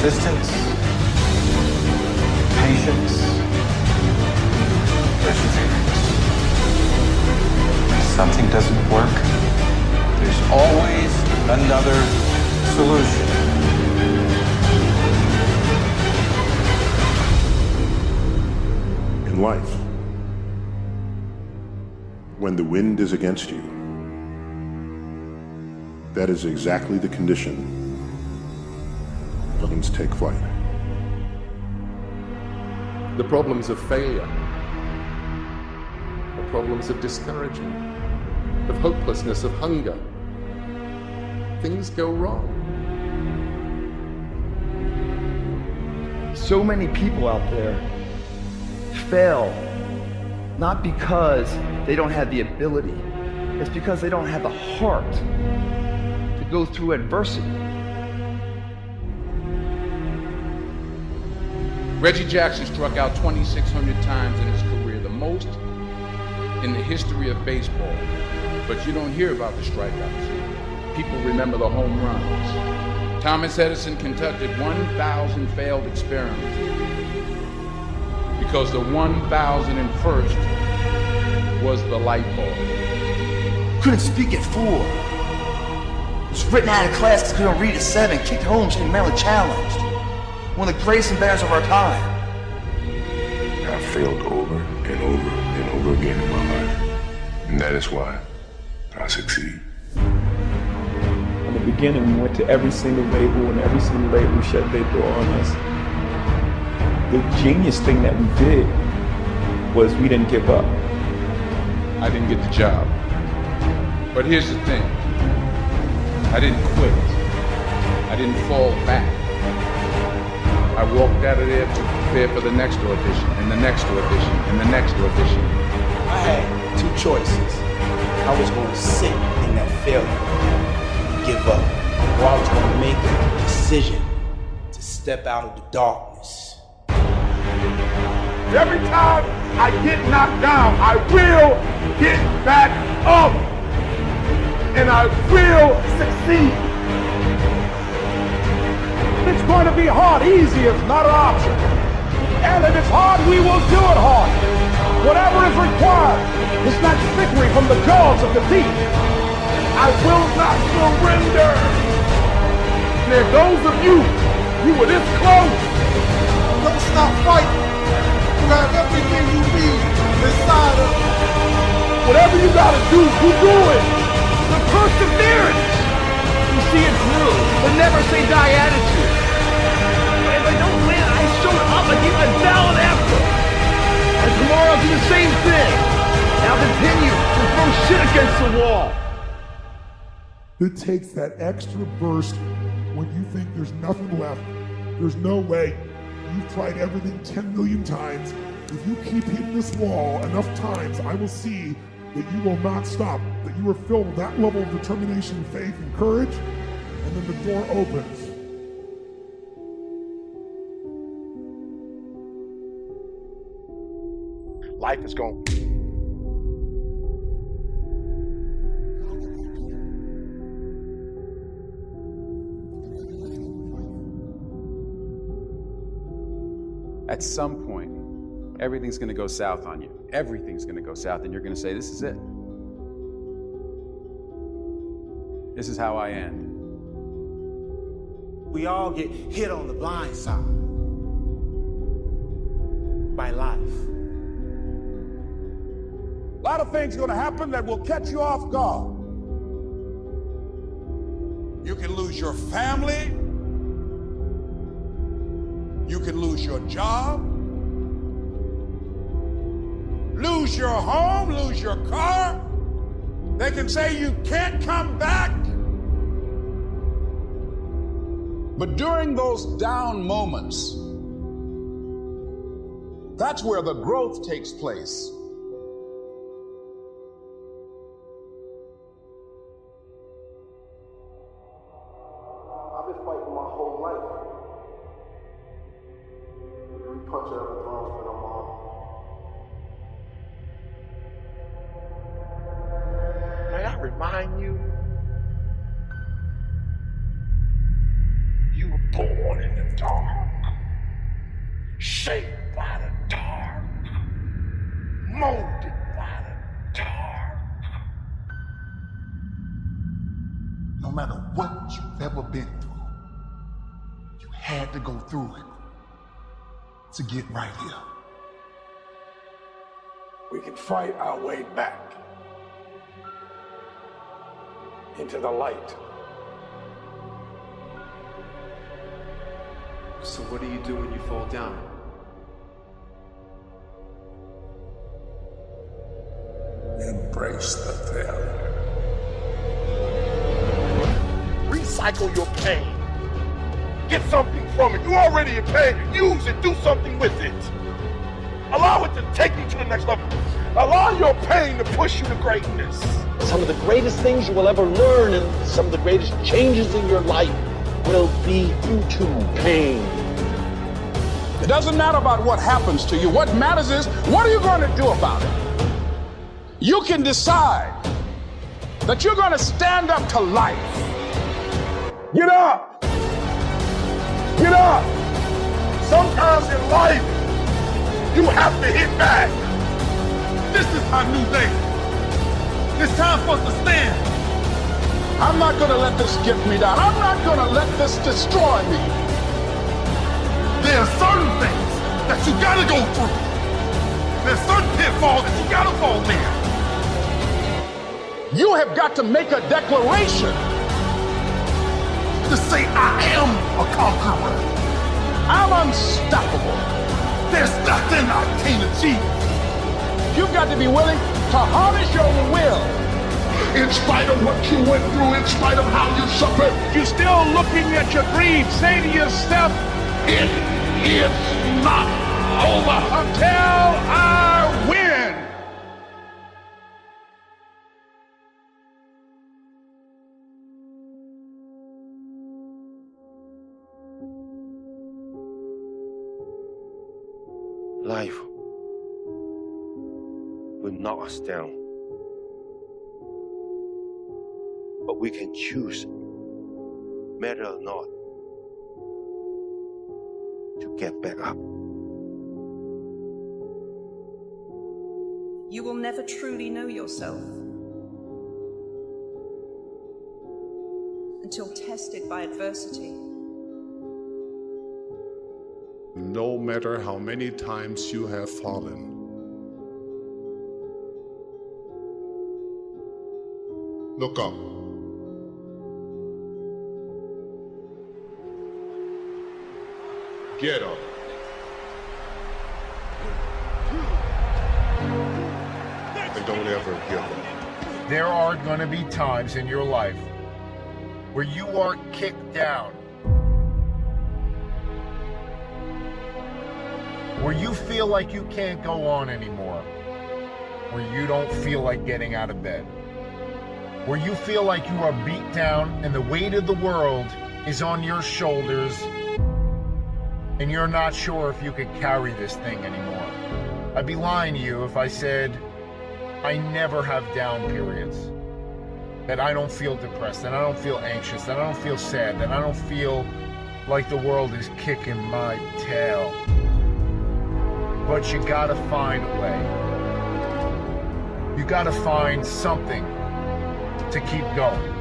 persistence, patience, perseverance. If something doesn't work, there's always another solution. In life, when the wind is against you, that is exactly the condition planes take flight. The problems of failure, the problems of discouragement, of hopelessness, of hunger. Things go wrong. So many people out there fail, not because they don't have the ability, it's because they don't have the heart to go through adversity. Reggie Jackson struck out 2,600 times in his career, the most in the history of baseball. But you don't hear about the strikeouts. People remember the home runs. Thomas Edison conducted 1,000 failed experiments because the 1,001st was the light bulb. Couldn't speak at 4. Was written out of class because couldn't read at 7. Kicked home, saying mentally challenged. One of the greatest embarrassers of our time. I've failed over and over and over again in my life. And that is why I succeed. In the beginning, we went to every single label, and every single label shut their door on us. The genius thing that we did was we didn't give up. I didn't get the job. But here's the thing. I didn't quit. I didn't fall back. I walked out of there to prepare for the next audition, and the next audition, and the next audition. I had 2 choices. I was going to sit in that failure, give up, or I was going to make a decision to step out of the darkness. Every time I get knocked down, I will get back up, and I will succeed. It's going to be hard. Easy is not an option. And if it's hard, we will do it hard. Whatever is required is not victory from the jaws of defeat. I will not surrender. There are those of you were this close. Don't stop fighting. You have everything you need inside of you. Whatever you gotta do, you do it. The perseverance. You see it through. The never say die attitude. If I don't win, I showed up. I gave my ballot after. And tomorrow I'll do the same thing. Now continue to throw shit against the wall. It takes that extra burst when you think there's nothing left. There's no way. You've tried everything 10 million times. If you keep hitting this wall enough times, I will see that you will not stop, that you are filled with that level of determination, faith, and courage, and then the door opens. Life is going. At some point, everything's going to go south on you. Everything's going to go south, and you're going to say, this is it. This is how I end. We all get hit on the blind side by life. A lot of things are going to happen that will catch you off guard. You can lose your family. You can lose your job. Lose your home, lose your car. They can say you can't come back. But during those down moments, that's where the growth takes place. I've been fighting my whole life. Every punch I ever thrown has been a mark. May I remind you, you Born in the dark, shaped by the dark, molded by the dark. No matter what you've ever been through, you had to go through it to get right here. We can fight our way back into the light. So what do you do when you fall down? Embrace the failure. Recycle your pain. Get something from it. You already in pain. Use it. Do something with it. Allow it to take you to the next level. Allow your pain to push you to greatness. Some of the greatest things you will ever learn and some of the greatest changes in your life will be due to pain. It doesn't matter about what happens to you. What matters is, what are you going to do about it? You can decide that you're going to stand up to life. Get up! Get up! Sometimes in life, you have to hit back. This is our new day. It's time for us to stand. I'm not going to let this get me down. I'm not going to let this destroy me. There are certain things that you gotta go through. There's certain pitfalls that you gotta fall in. You have got to make a declaration to say, I am a conqueror. I'm unstoppable. There's nothing I can't achieve. You've got to be willing to harness your will. In spite of what you went through, in spite of how you suffered, you're still looking at your dream. Say to yourself, it is not over until I win. Life will knock us down, but we can choose, matter or not, to get back up. You will never truly know yourself until tested by adversity. No matter how many times you have fallen, look up. Get up. And don't ever give up. There are going to be times in your life where you are kicked down, where you feel like you can't go on anymore, where you don't feel like getting out of bed, where you feel like you are beat down and the weight of the world is on your shoulders and you're not sure if you could carry this thing anymore. I'd be lying to you if I said I never have down periods, that I don't feel depressed, that I don't feel anxious, that I don't feel sad, that I don't feel like the world is kicking my tail. But you gotta find a way. You gotta find something to keep going,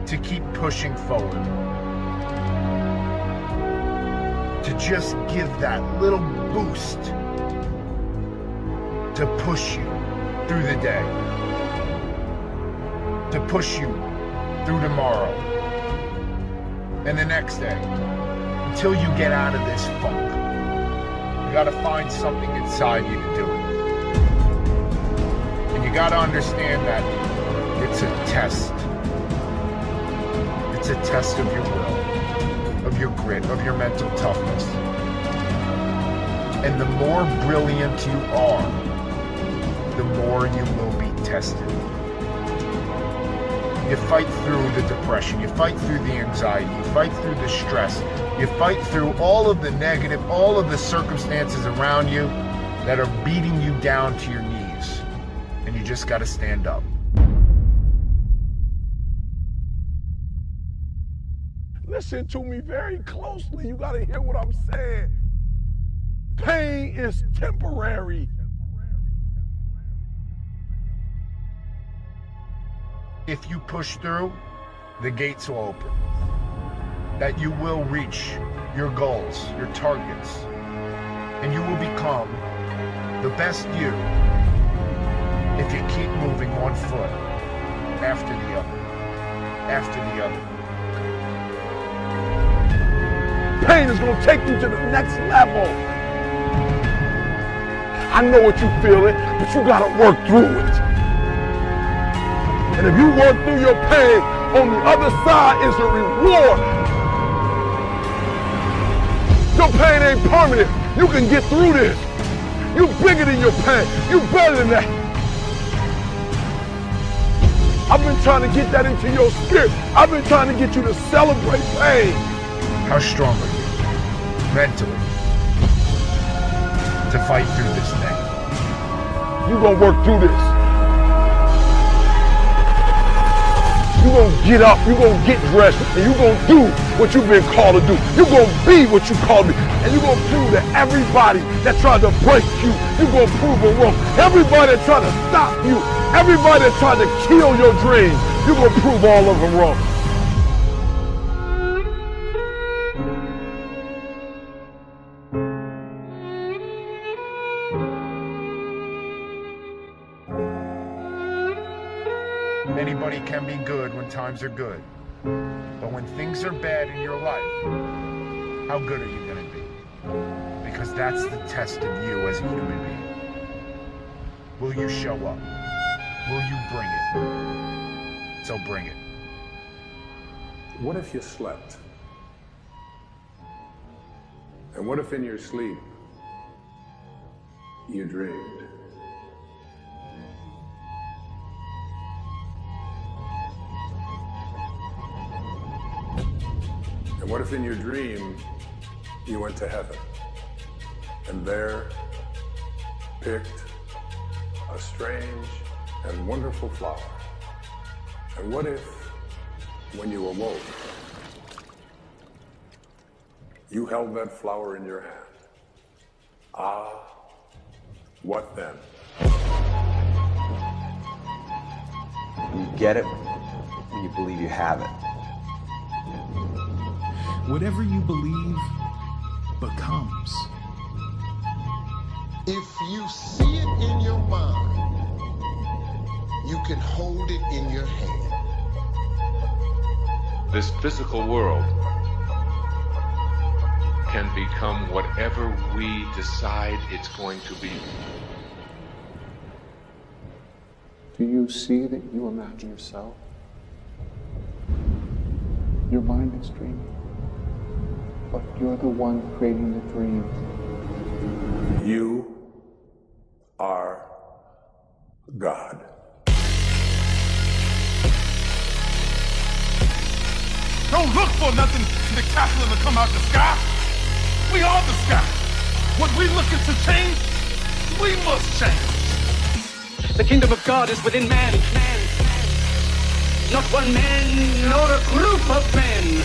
to keep pushing forward, to just give that little boost to push you through the day, to push you through tomorrow and the next day until you get out of this funk. You gotta find something inside you to do it. And you gotta understand that it's a test. It's a test of your will, of your grit, of your mental toughness. And the more brilliant you are, the more you will be tested. You fight through the depression, you fight through the anxiety, you fight through the stress, you fight through all of the negative, all of the circumstances around you that are beating you down to your knees. And you just gotta stand up. Listen to me very closely. You gotta hear what I'm saying. Pain is temporary. If you push through, the gates will open. That you will reach your goals, your targets, and you will become the best you if you keep moving one foot after the other, after the other. Pain is gonna take you to the next level. I know what you're feeling, but you gotta work through it. And if you work through your pain, on the other side is a reward. Your pain ain't permanent. You can get through this. You bigger than your pain. You better than that. I've been trying to get that into your spirit. I've been trying to get you to celebrate pain. How strong are you, mentally, to fight through this thing? You gonna work through this. You gonna get up, you gonna get dressed, and you gonna do what you've been called to do. You gonna be what you called to be. And you gonna prove to everybody that tried to break you, you gonna prove them wrong. Everybody that tried to stop you, everybody that tried to kill your dreams, you gonna prove all of them wrong. Anybody can be good when times are good. But when things are bad in your life, how good are you going to be? Because that's the test of you as a human being. Will you show up? Will you bring it? So bring it. What if you slept? And what if in your sleep you dreamed? And what if in your dream you went to heaven and there picked a strange and wonderful flower? And what if when you awoke you held that flower in your hand? Ah, what then? You get it when you believe you have it. Whatever you believe becomes. If you see it in your mind, you can hold it in your hand. This physical world can become whatever we decide it's going to be. Do you see that you imagine yourself? Your mind is dreaming. But you're the one creating the dream. You are God. Don't look for nothing spectacular to come out the sky. We are the sky. What we looking to change, we must change. The kingdom of God is within man. Not one man, nor a group of men.